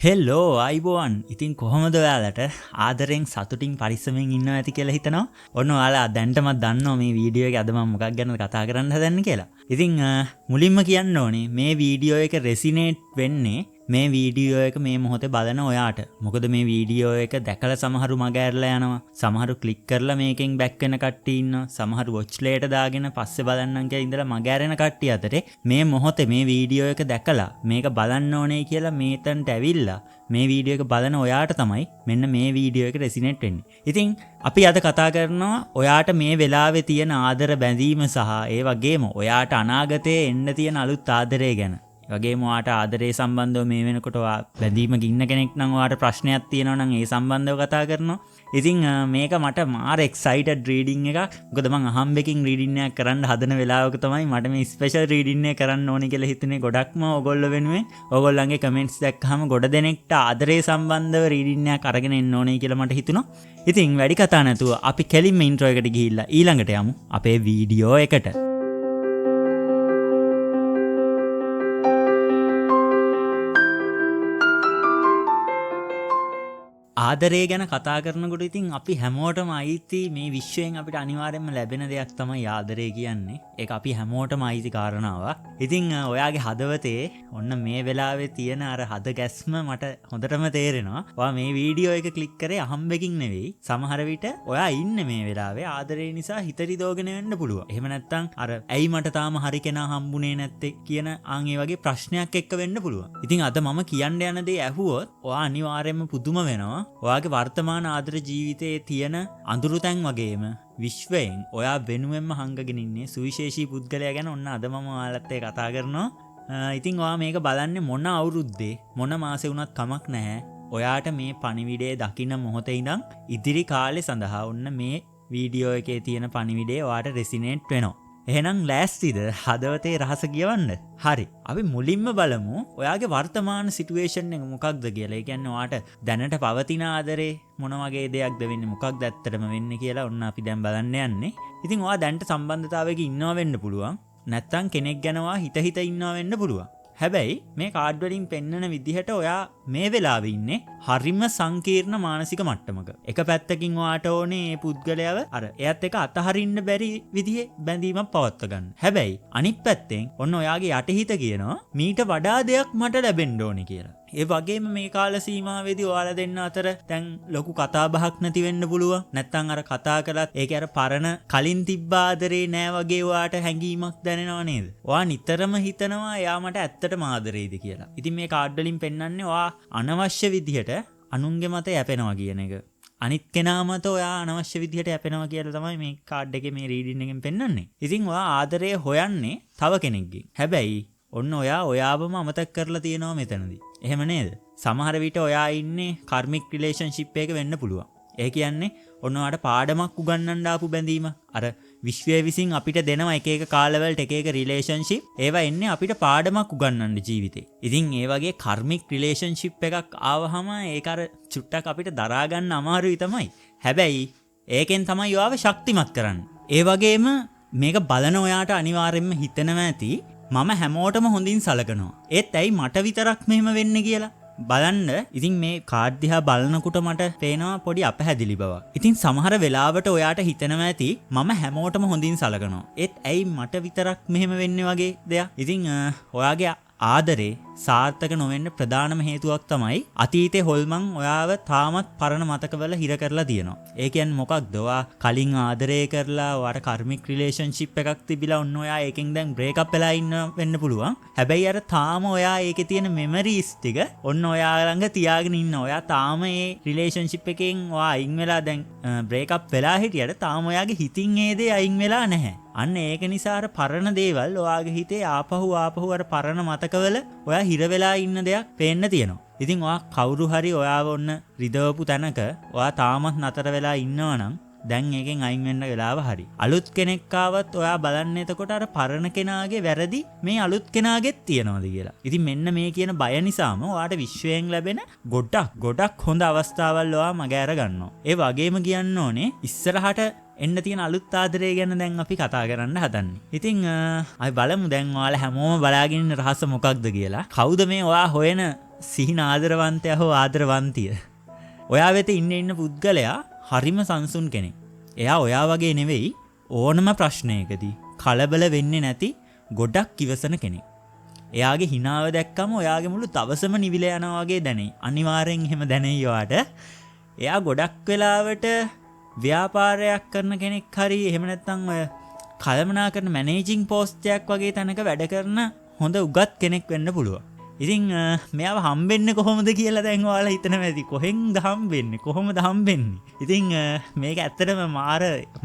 හෙල්ලෝ අයිබෝවන් ඉතින් කොහොමද ඔයාලට ආදරෙන් සතුටින් පරිස්සමෙන් ඉන්නවා ඇති කියලා හිතනවා. ඔන්න ඔයාලා දැන්ටමත් දන්නවා මේ වීඩියෝ එකේ අද මම මොකක් ගැනද කතා කරන්න හදන්නේ කියලා. ඉතින් මුලින්ම කියන්න ඕනේ මේ වීඩියෝ එක රෙසිනේට් වෙන්නේ මේ වීඩියෝ එක මේ මොහොතේ බලන ඔයාට. මොකද මේ වීඩියෝ එක දැකලා සමහරු මග ඇරලා යනවා. සමහරු ක්ලික් කරලා මේකෙන් බැක් වෙන කට්ටිය ඉන්නවා. සමහරු වොච් ලේට දාගෙන පස්සේ බලන්නම් කියලා ඉඳලා මග ඇරෙන කට්ටිය අතරේ මේ මොහොතේ මේ වීඩියෝ එක දැකලා මේක බලන්න ඕනේ කියලා මේතන්ට ඇවිල්ලා මේ වීඩියෝ එක බලන ඔයාට තමයි මෙන්න මේ වීඩියෝ එක රෙසිනේට් වෙන්නේ. ඉතින් අපි අද කතා කරනවා ඔයාට මේ වෙලාවේ තියෙන ආදර බැඳීම සහ ඒ වගේම ඔයාට අනාගතයේ එන්න තියෙන අලුත් ආදරය ගැන. වගේම ඔයාට ආදරේ සම්බන්ධව මේ වෙනකොට බැඳීමක ඉන්න කෙනෙක් නම් ඔයාට ප්‍රශ්නයක් තියෙනවා නම් ඒ සම්බන්ධව කතා කරනවා. ඉතින් මේක මට මාර එක්සයිටඩ් රීඩින් එකක්. මොකද මම අහම්බෙකින් රීඩින් එකක් කරන්න හදන වෙලාවක තමයි මට මේ ස්පෙෂල් රීඩින් එක කරන්න ඕනේ කියලා හිතුනේ. ගොඩක්ම ඕගොල්ලෝ වෙනුවෙන් ඕගොල්ලන්ගේ කමෙන්ට්ස් දැක්කහම ගොඩ දෙනෙක්ට ආදරේ සම්බන්ධව රීඩින් එකක් අරගෙන එන්න ඕනේ කියලා මට හිතුණා. ඉතින් වැඩි කතා නැතුව අපි කෙලින්ම ඉන්ට්‍රෝ එකට ගිහිල්ලා ඊළඟට යමු අපේ වීඩියෝ එකට. ආදරේ ගැන කතා කරනකොට ඉතින් අපි හැමෝටම අයිති මේ විශ්වයෙන් අපිට අනිවාර්යයෙන්ම ලැබෙන දෙයක් තමයි ආදරේ කියන්නේ. ඒක අපි හැමෝටම අයිති කාරණාවක්. ඉතින් ඔයාගේ හදවතේ ඔන්න මේ වෙලාවේ තියෙන අර හද ගැස්ම මට හොඳටම තේරෙනවා. ඔයා මේ වීඩියෝ එක ක්ලික් කරේ අහම්බෙකින් නෙවෙයි. සමහර විට ඔයා ඉන්නේ මේ වෙලාවේ ආදරේ නිසා හිතරිදෝගෙන වෙන්න පුළුවන්. එහෙම නැත්නම් අර ඇයි මට තාම හරි කෙනා හම්බුනේ නැත්තේ කියන ඒ වගේ ප්‍රශ්නයක් එක්ක වෙන්න පුළුවන්. ඉතින් අද මම කියන්න යන දේ ඇහුවොත් ඔයා අනිවාර්යයෙන්ම පුදුම වෙනවා. ඔයාගේ වර්තමාන ආදර ජීවිතයේ තියෙන අඳුරු තැන් වගේම විශ්වයෙන් ඔයා වෙනුවෙන්ම හංගගෙන ඉන්නේ සුවිශේෂී පුද්ගලයා ගැන ඔන්න අද මම ඔයාලත් එක්ක කතා කරනවා. ඉතින් ඔයා මේක බලන්නේ මොන අවුරුද්දේ මොන මාසේ වුණත් කමක් නැහැ. ඔයාට මේ පණිවිඩය දකින්න මොහොතේ ඉඳන් ඉදිරි කාලේ සඳහා ඔන්න මේ වීඩියෝ එකේ තියෙන පණිවිඩය ඔයාට රෙසිනේට් වෙනවා. එහෙනම් ලෑස්තිද හදවතේ රහස කියවන්න? හරි. අපි මුලින්ම බලමු ඔයාගේ වර්තමාන සිටුේෂන් එක මොකක්ද කියලා. ඒ කියන්නේ ඔයාට දැනට පවතින ආදරේ මොන වගේ දෙයක්ද වෙන්නේ? මොකක්ද ඇත්තටම වෙන්නේ කියලා ඔන්න අපි දැන් බලන්න යන්නේ. ඉතින් ඔයා දැනට සම්බන්ධතාවයක ඉන්නවා වෙන්න පුළුවන්. නැත්තම් කෙනෙක් ගැන ඔයා හිත ඉන්නවා වෙන්න පුළුවන්. හැබැයි මේ කාඩ් වලින් පෙන්වන විදිහට ඔයා මේ වෙලාවේ ඉන්නේ හරිම සංකීර්ණ මානසික මට්ටමක. එක පැත්තකින් ඔයාට ඕනේ මේ පුද්ගලයාව අර එයත් එක අතහරින්න බැරි විදිහේ බැඳීමක් පවත්වා ගන්න. හැබැයි අනිත් පැත්තෙන් ඔන්න ඔයාගේ යටිහිත කියනවා මීට වඩා දෙයක් මට ලැබෙන්න ඕනේ කියලා. ඒ වගේම මේ කාල සීමාවේදී ඔයාලා දෙන්න අතර දැන් ලොකු කතා බහක් නැති වෙන්න පුළුවන්. නැත්තම් අර කතා කළත් ඒකේ අර පරණ කලින් තිබ්බ ආදරේ නෑ වගේ ඔයාට හැඟීමක් දැනෙනව නේද? ඔයා නිතරම හිතනවා එයා මට ඇත්තටම ආදරේද කියලා. ඉතින් මේ කාඩ් වලින් පෙන්වන්නේ ඔයා අනවශ්‍ය විදිහට අනුන්ගේ මත යැපෙනවා කියන එක. අනිත් කෙනා මත ඔයා අනවශ්‍ය විදිහට යැපෙනවා කියලා තමයි මේ කාඩ් එකේ මේ රීඩින් එකෙන් පෙන්වන්නේ. ඉතින් ඔයා ආදරේ හොයන්නේ තව කෙනෙක්ගෙන්. හැබැයි ඔන්න ඔයාවම අමතක කරලා තියෙනවා මෙතනදී. එහෙම නේද? සමහර විට ඔයා ඉන්නේ කාර්මික් රිලේෂන්ෂිප් එකක වෙන්න පුළුවන්. ඒ කියන්නේ ඔන්න ඔයාට පාඩමක් උගන්වන්න ආපු බැඳීම. අර විශ්වය විසින් අපිට දෙනවා එක එක කාලවලට එක එක රිලේෂන්ෂිප්. ඒවා එන්නේ අපිට පාඩමක් උගන්වන්න ජීවිතේ. ඉතින් ඒ වගේ කාර්මික් රිලේෂන්ෂිප් එකක් ආවහම ඒක අර චුට්ටක් අපිට දරා ගන්න අමාරුයි තමයි. හැබැයි ඒකෙන් තමයි ඔයාව ශක්තිමත් කරන්නේ. ඒ වගේම මේක බලන ඔයාට අනිවාර්යයෙන්ම හිතෙනවා ඇති මම හැමෝටම හොඳින් සලකනවා. ඒත් ඇයි මට විතරක් මෙහෙම වෙන්නේ කියලා බලන්න. ඉතින් මේ කාඩ් දිහා බලනකොට මට පේනවා පොඩි අපහැදිලි බවක්. ඉතින් සමහර වෙලාවට ඔයාට හිතෙනවා ඇති මම හැමෝටම හොඳින් සලකනවා. ඒත් ඇයි මට විතරක් මෙහෙම වෙන්නේ වගේ දෙයක්. ඉතින් ඔයාගේ ආදරේ සාර්ථක නොවෙන්න ප්‍රධානම හේතුවක් තමයි අතීතේ හොල්මන් ඔයාව තාමත් පරණ මතකවල හිර කරලා තියෙනවා. ඒ කියන්නේ මොකක්ද? ඔයා කලින් ආදරේ කරලා ඔයාට කාර්මික් රිලේෂන්ෂිප් එකක් තිබිලා ඔන්න ඔයා ඒකෙන් දැන් බ්‍රේක් අප් වෙලා ඉන්න වෙන්න පුළුවන්. හැබැයි අර තාම ඔයා ඒකේ තියෙන මෙමරිස් ටික ඔන්න ඔයා ළඟ තියාගෙන ඉන්න. ඔයා තාම ඒ රිලේෂන්ෂිප් එකෙන් ඔයා අයින් වෙලා දැන් බ්‍රේක් අප් වෙලා හිටියට තාම ඔයාගේ හිතින් ඒ දේ අයින් වෙලා නැහැ. අන්න ඒක නිසා අර පරණ දේවල් ඔයාගේ හිතේ ආපහු අර පරණ මතකවල ඔයා හිර වෙලා ඉන්න දෙයක් පේන්න තියෙනවා. ඉතින් ඔයා කවුරු හරි ඔයාව ඔන්න රිදවපු තැනක ඔයා තාමත් නතර වෙලා ඉන්නවා නම් දැන් ඒකෙන් අයින් වෙන්න වෙලාව හරි. අලුත් කෙනෙක් ආවත් ඔයා බලන්න එතකොට අර පරණ කෙනාගේ වැරදි මේ අලුත් කෙනාගෙත් තියනවාද කියලා. ඉතින් මෙන්න මේ කියන බය නිසාම ඔයාට විශ්වයෙන් ලැබෙන ගොඩක් හොඳ අවස්ථාවල් ඔයා මග අර ගන්නවා. ඒ වගේම කියන්න ඕනේ ඉස්සරහට එන්න තියෙන අලුත් ආදරය ගැන දැන් අපි කතා කරන්න හදන්නේ. ඉතින් අපි බලමු දැන් ඔයාලා හැමෝම බලාගෙන ඉන්න රහස මොකක්ද කියලා. කවුද මේ ඔයා හොයන සිහින ආදරවන්තයා හෝ ආදරවන්තිය? ඔයා වෙත ඉන්න පුද්ගලයා හරිම සංසුන් කෙනෙක්. එයා ඔයා වගේ නෙවෙයි ඕනම ප්‍රශ්නයකදී කලබල වෙන්නේ නැති ගොඩක් ඉවසන කෙනෙක්. එයාගේ හිනාව දැක්කම ඔයාගේ මුළු දවසම නිවිල යනවා වගේ දැනෙයි. අනිවාර්යෙන් එහෙම දැනෙයි ඔයාට. එයා ගොඩක් වෙලාවට ව්‍යාපාරයක් කරන කෙනෙක් හරි එහෙම නැත්නම් ඔය කළමනාකරන මැනේජින් පෝස්ට් එකක් වගේ තැනක වැඩ කරන හොඳ උගත් කෙනෙක් වෙන්න පුළුවන්. ඉතින් මෙයාව හම්බෙන්නේ කොහොමද කියලා දැන් ඔයාලා හිතනවා ඇති. කොහෙන්ද හම්බෙන්නේ? කොහොමද හම්බෙන්නේ? ඉතින් මේක ඇත්තටම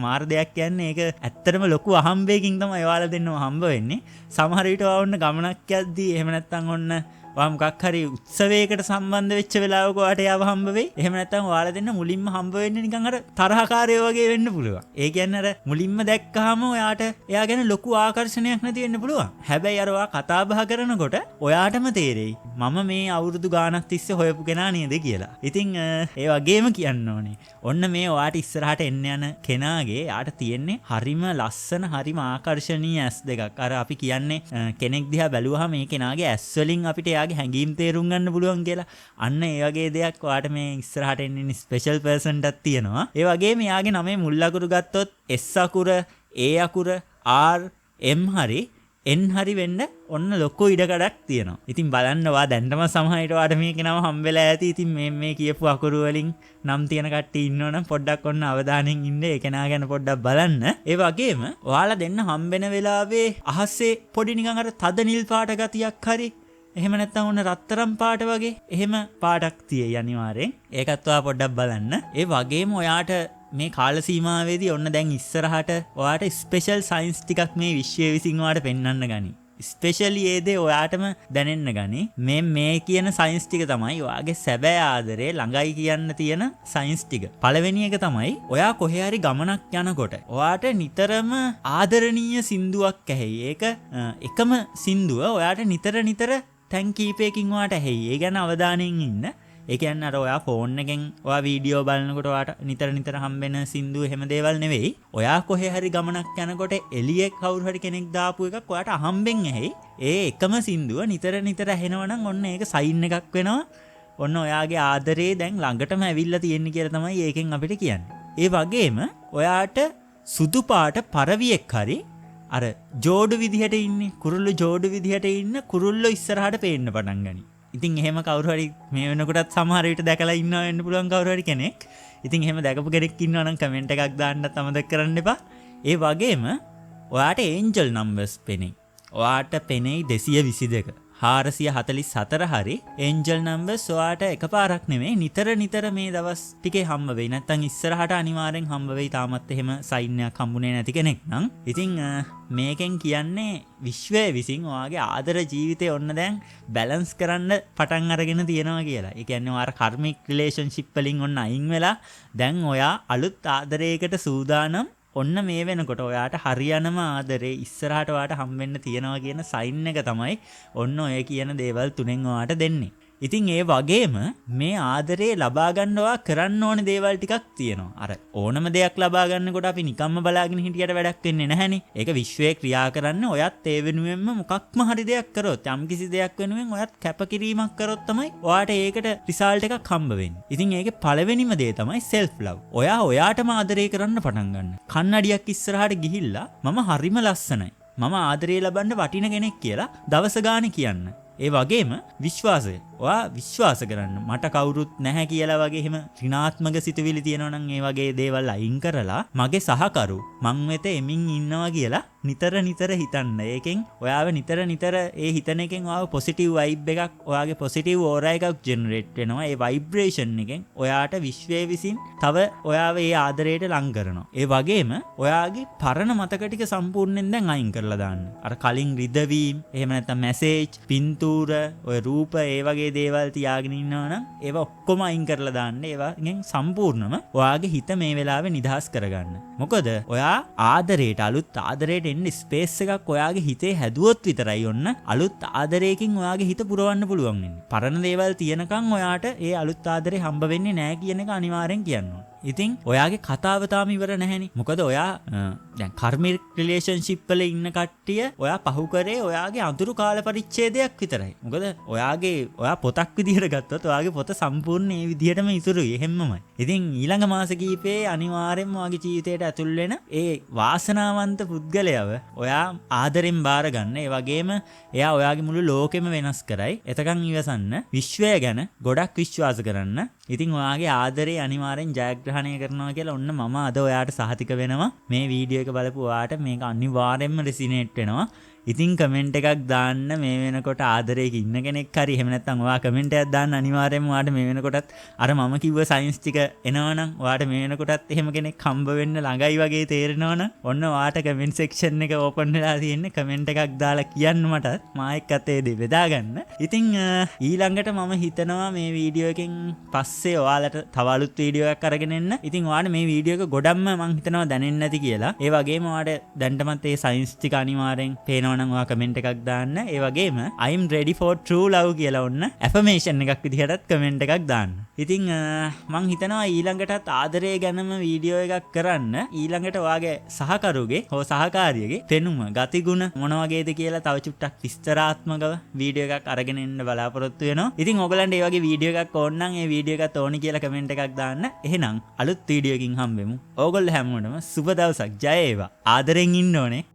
මාර දෙයක් කියන්නේ. ඒක ඇත්තටම ලොකු අහම්බයකින් තමයි ඔයාලා දෙන්නව හම්බ වෙන්නේ. සමහර විට ඔයා ඔන්න ගමනක් යද්දී එහෙම නැත්නම් ඔන්න ඔයා මොකක් හරි උත්සවයකට සම්බන්ධ වෙච්ච වෙලාවක ඔයාට යාව හම්බ වෙයි. එහෙම නැත්නම් ඔයාලා දෙන්න මුලින්ම හම්බ වෙන්නේ නිකන් අර තරහකාරයෝ වගේ වෙන්න පුළුවන්. ඒ කියන්නේ අර මුලින්ම දැක්කහම ඔයාට එයා ගැන ලොකු ආකර්ෂණයක් නැති වෙන්න පුළුවන්. හැබැයි අර ඔයා කතා බහ කරනකොට ඔයාටම තේරෙයි මම මේ අවුරුදු ගාණක් තිස්සේ හොයපු කෙනා නේද කියලා. ඉතින් ඒ වගේම කියන්න ඕනේ. ඔන්න මේ ඔයාට ඉස්සරහට එන්න යන කෙනාගේ යාට තියෙන්නේ හරිම ලස්සන හරිම ආකර්ශනීය ඇස් දෙකක්. අර අපි කියන්නේ කෙනෙක් දිහා බැලුවහම මේ කෙනාගේ ඇස් වලින් අපිට හැඟීම් තේරුම් ගන්න පුළුවන් කියලා. අන්න ඒ වගේ දෙයක් ඔයාට මේ ඉස්සරහට එන්නේ ස්පෙෂල් පර්සන්ට් එකක් තියෙනවා. ඒ වගේම යාගේ නමේ මුල් අකුරු ගත්තොත් S අකුර, A අකුර, R, M හරි N හරි වෙන්න ඔන්න ලොකු ඉඩකඩක් තියෙනවා. ඉතින් බලන්න ඔයා දැන්නම සමහරවිට ඔයාට මේක නම හම්බෙලා ඇති. ඉතින් මේ කියපු අකුරු වලින් නම් තියෙන කට්ටිය ඉන්නවනම් පොඩ්ඩක් ඔන්න අවධානයෙන් ඉන්න. ඒ කෙනා ගැන පොඩ්ඩක් බලන්න. ඒ වගේම ඔයාලා දෙන්න හම්බෙන වෙලාවේ අහසේ පොඩි නිකන් අර තද නිල් පාට ගතියක් හරි එහෙම නැත්නම් ඔන්න රත්තරන් පාට වගේ එහෙම පාටක් තියෙයි අනිවාර්යෙන්. ඒකත් ඔයා පොඩ්ඩක් බලන්න. ඒ වගේම ඔයාට මේ කාල සීමාවේදී ඔන්න දැන් ඉස්සරහට ඔයාට ස්පෙෂල් සයන්ස් ටිකක් මේ විශ්වය විසින් ඔයාට පෙන්වන්න ගනි. ස්පෙෂලි ඒ දේ ඔයාටම දැනෙන්න ගනි. මේ කියන සයන්ස් ටික තමයි ඔයාගේ සැබෑ ආදරේ ළඟයි කියන්න තියෙන සයන්ස් ටික. පළවෙනි එක තමයි ඔයා කොහේ හරි ගමනක් යනකොට ඔයාට නිතරම ආදරණීය සින්දුවක් ඇහෙයි. ඒක එකම සින්දුව ඔයාට නිතර තැන් කීපයකින් ඔයාට ඇහෙයි. ඒ ගැන අවධානයෙන් ඉන්න. ඒ කියන්නේ අර ඔයා ෆෝන් එකෙන් ඔයා වීඩියෝ බලනකොට ඔයාට නිතර හම්බෙන සින්දු එහෙම දේවල් නෙවෙයි. ඔයා කොහේ හරි ගමනක් යනකොට එළියේ කවුරු හරි කෙනෙක් දාපු එකක් ඔයාට අහම්බෙන් ඇහෙයි. ඒ එකම සින්දුව නිතර ඇහෙනවා නම් ඔන්න ඒක සයින් එකක් වෙනවා. ඔන්න ඔයාගේ ආදරේ දැන් ළඟටම ඇවිල්ලා තියෙන්නේ කියලා තමයි ඒකෙන් අපිට කියන්නේ. ඒ වගේම ඔයාට සුදු පාට පරවියෙක් හරි අර ජෝඩු විදිහට ඉන්නේ කුරුල්ලෝ ජෝඩු විදිහට ඉන්න කුරුල්ලෝ ඉස්සරහට පේන්න පටන් ගනි. ඉතින් එහෙම කවුරු හරි මේ වෙනකොටත් සමහර විට දැකලා ඉන්නවා වෙන්න පුළුවන් කවුරු හරි කෙනෙක්. ඉතින් එහෙම දැකපු කෙනෙක් ඉන්නවා නම් කමෙන්ට් එකක් දාන්නත් අමතක කරන්න එපා. ඒ වගේම ඔයාට ඒන්ජල් නම්බර්ස් පෙනෙයි. ඔයාට පෙනෙයි 222. 444 හරි ඒන්ජල් නම්බර්ස් ඔයාට එකපාරක් නෙමෙයි නිතර මේ දවස් ටිකේ හම්බ වෙයි. නැත්තම් ඉස්සරහට අනිවාර්යෙන් හම්බ වෙයි. තාමත් එහෙම සයින් එකක් හම්බුනේ නැති කෙනෙක් නම්. ඉතින් මේකෙන් කියන්නේ විශ්වය විසින් ඔයාගේ ආදර ජීවිතේ ඔන්න දැන් බැලන්ස් කරන්න පටන් අරගෙන තියෙනවා කියලා. ඒ කියන්නේ ඔයාලා කර්මික් රිලේෂන්ෂිප් වලින් ඔන්න අයින් වෙලා දැන් ඔයා අලුත් ආදරයකට සූදානම්. ඔන්න මේ වෙනකොට ඔයාට හරියනම ආදරේ ඉස්සරහට ඔයාට හම්බෙන්න තියෙනවා කියන සයින් එක තමයි ඔන්න ඔය කියන දේවල් තුනෙන් ඔයාට දෙන්නේ. ඉතින් ඒ වගේම මේ ආදරේ ලබා ගන්න ඔයා කරන්න ඕන දේවල් ටිකක් තියෙනවා. අර ඕනම දෙයක් ලබා ගන්නකොට අපි නිකම්ම බලාගෙන හිටියට වැඩක් වෙන්නේ නැහැනේ. ඒක විශ්වයේ ක්‍රියා කරන්නේ ඔයත් ඒ වෙනුවෙන්ම මොකක්ම හරි දෙයක් කරොත්, යම්කිසි දෙයක් වෙනුවෙන් ඔයත් කැපකිරීමක් කරොත් තමයි ඔයාට ඒකට රිසල්ට් එකක් හම්බ වෙන්නේ. ඉතින් ඒකේ පළවෙනිම දේ තමයි self love. ඔයා ඔයාටම ආදරේ කරන්න පටන් ගන්න. කන්නඩියක් ඉස්සරහට ගිහිල්ලා මම හරිම ලස්සනයි, මම ආදරේ ලබන්න වටින කෙනෙක් කියලා දවස ගානේ කියන්න. ඒ වගේම විශ්වාසය. ඔයා විශ්වාස කරන්න. මට කවුරුත් නැහැ කියලා වගේ එහෙම ඍණාත්මක සිතුවිලි තියෙනවා නම් ඒ වගේ දේවල් අයින් කරලා මගේ සහකරු මං වෙත එමින් ඉන්නවා කියලා නිතර හිතන්න. ඒකෙන් ඔයාව නිතර ඒ හිතන එකෙන් ඔයාව පොසිටිව් වයිබ් එකක්, ඔයාගේ පොසිටිව් ඕරා එකක් ජෙනරේට් වෙනවා. ඒ වයිබ්‍රේෂන් එකෙන් ඔයාට විශ්වයේ විසින් තව ඔයාව ඒ ආදරයට ලං කරනවා. ඒ වගේම ඔයාගේ පරණ මතක ටික සම්පූර්ණයෙන් දැන් අයින් කරලා දාන්න. අර කලින් රිදවීම්, එහෙම නැත්නම් මැසේජ්, පින්තූර, ඔය රූප, ඒ වගේ වගේ දේවල් තියාගෙන ඉන්නවා නම් ඒවා ඔක්කොම අයින් කරලා දාන්න. ඒවාගෙන් සම්පූර්ණම ඔයාගේ හිත මේ වෙලාවේ නිදහස් කරගන්න. මොකද ඔයා ආදරයට අලුත් ආදරයට එන්න ස්පේස් එකක් ඔයාගේ හිතේ හැදුවොත් විතරයි ඔන්න අලුත් ආදරයකින් ඔයාගේ හිත පුරවන්න පුළුවන් වෙන්නේ. පරණ දේවල් තියෙනකන් ඔයාට ඒ අලුත් ආදරේ හම්බ වෙන්නේ නැහැ කියන එක අනිවාර්යෙන් කියන්න ඕන. ඉතින් ඔයාගේ කතාව තාම ඉවර නැහැනේ. මොකද ඔයා දැන් කර්මික රිලේෂන්ෂිප් වල ඉන්න කට්ටිය ඔයා පහු කරේ ඔයාගේ අඳුරු කාල පරිච්ඡේදයක් විතරයි. මොකද ඔයා පොතක් විදිහට ගත්තොත් ඔයාගේ පොත සම්පූර්ණ මේ විදිහටම ඉතුරුයි. එහෙම්මමයි. ඉතින් ඊළඟ මාස කිහිපේ අනිවාර්යෙන්ම ඔයාගේ ජීවිතයට ඇතුල් වෙන ඒ වාසනාවන්ත පුද්ගලයව ඔයා ආදරෙන් බාර ගන්න. ඒ වගේම එයා ඔයාගේ මුළු ලෝකෙම වෙනස් කරයි. එතකන් ඉවසන්න. විශ්වය ගැන ගොඩක් විශ්වාස කරන්න. ඉතින් ඔයාගේ ආදරේ අනිවාර්යෙන් ජයග්‍රහණය කරනවා කියලා ඔන්න මම අද ඔයාට සහතික වෙනවා. මේ වීඩියෝ එක බලපු ඔයාට මේක අනිවාර්යෙන්ම රෙසිනේට් වෙනවා. ඉතින් කමෙන්ට් එකක් දාන්න මේ වෙනකොට ආදරයක ඉන්න කෙනෙක් හරි එහෙම නැත්නම් ඔයා කමෙන්ට් එකක් දාන්න අනිවාර්යෙන්ම ඔයාට මේ වෙනකොටත් අර මම කිව්ව සයන්ස් ටික එනවනම් ඔයාට මේ වෙනකොටත් එහෙම කෙනෙක් හම්බ වෙන්න ළඟයි වගේ තේරෙනවනම් ඔන්න ඔයාට කමෙන්ට් සෙක්ෂන් එක ඕපන් වෙලා තියෙන්නේ. කමෙන්ට් එකක් දාලා කියන්න මට මා එක්කත් ඒ දේ බෙදා ගන්න. ඉතින් ඊළඟට මම හිතනවා මේ වීඩියෝ එකෙන් පස්සේ ඔයාලට තව අලුත් වීඩියෝ එකක් අරගෙන එන්න. ඉතින් ඔයාට මේ වීඩියෝ එක ගොඩක්ම මම හිතනවා දැනෙන්නේ නැති කියලා. ඒ වගේම ඔයාට දැන්ටමත් ඒ සයන්ස් ටික අනිවාර්යෙන් පේනවා නම් ඔයා කමෙන්ට් එකක් දාන්න. ඒ වගේම I'm ready for true love කියලා ඔන්න affirmation එකක් විදිහටත් කමෙන්ට් එකක් දාන්න. ඉතින් මං හිතනවා ඊළඟටත් ආදරය ගැනම වීඩියෝ එකක් කරන්න. ඊළඟට ඔයාගේ සහකරුගේ හෝ සහකාරියගේ පෙනුම ගතිගුණ මොන වගේද කියලා තව චුට්ටක් විස්තරාත්මකව වීඩියෝ එකක් අරගෙන එන්න බලාපොරොත්තු වෙනවා. ඉතින් ඔයගලන්ට මේ වගේ වීඩියෝ එකක් ඕන නම් ඒ වීඩියෝ එකත් ඕනි කියලා කමෙන්ට් එකක් දාන්න. එහෙනම් අලුත් වීඩියෝ එකකින් හම්බෙමු. ඕගොල්ලෝ හැමෝටම සුබ දවසක්. ජය වේවා. ආදරෙන් ඉන්න ඕනේ.